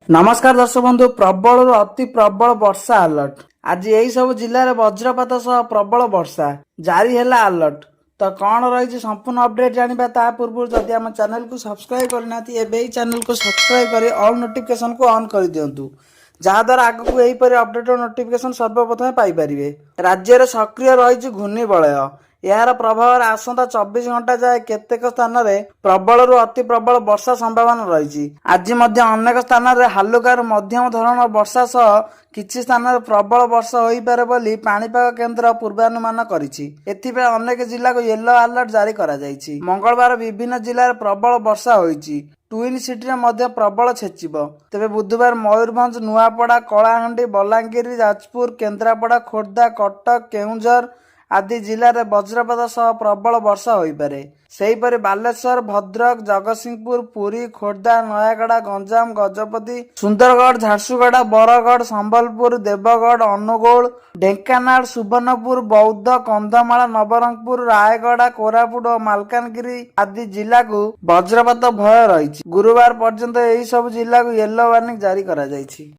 नमस्कार दर्शक बंधु प्रबल अति प्रबल वर्षा अलर्ट आज यही सब जिले में वज्रपात सह प्रबल वर्षा जारी है अलर्ट। तो कौन रही संपूर्ण अपडेट जाना ता पूर्व जदि आम चैनल को सब्सक्राइब करना चैनल को सब्सक्राइब कर ऑल नोटिफिकेशन को ऑन कर दिंतु जहाद्वारा आगक यहीपरि अपडेट और नोटिफिकेशन सर्वप्रथम पाइपर। राज्य में सक्रिय रही घूर्णिबलय यार प्रभाव आसंता 24 घंटा जाए केतेक स्थान रे प्रबल अति प्रबल वर्षा संभावना रही। आज अनेक स्थान रे हालुका मध्यम धरण वर्षा सह किछि स्थान रे प्रबल वर्षा होई पारे बोली पाणीपाग केन्द्र पूर्वानुमान करिछि। एथिबे अनेक जिला को येलो अलर्ट जारी करा जायछि। मंगलवार विभिन्न जिले में प्रबल वर्षा होईछि। ट्विन सिटी रे मध्य प्रबल छेचिब। तेबे बुधवार मयूरभंज नुआपड़ा कलाहांडी बलांगीर जाजपुर केन्द्रापड़ा खोर्धा कटक केउंझर आदि जिले में वज्रपात सह प्रबल वर्षा होईपारे। सेहीपरि बालेश्वर भद्रक जगतसिंहपुर पुरी खोर्धा नयागड़ा गंजाम गजपति सुंदरगढ़ झारसुगुड़ा बरगढ़ संबलपुर देवगढ़ अनुगोल ढेंकानाल सुवर्णपुर बौद्ध कंधमाल नवरंगपुर रायगड़ा कोरापुट और मालकानगिरी आदि जिला को वज्रपात भय रही। गुरुवार पर्यंत यही सब जिला को येलो वार्निंग जारी करा जायछि।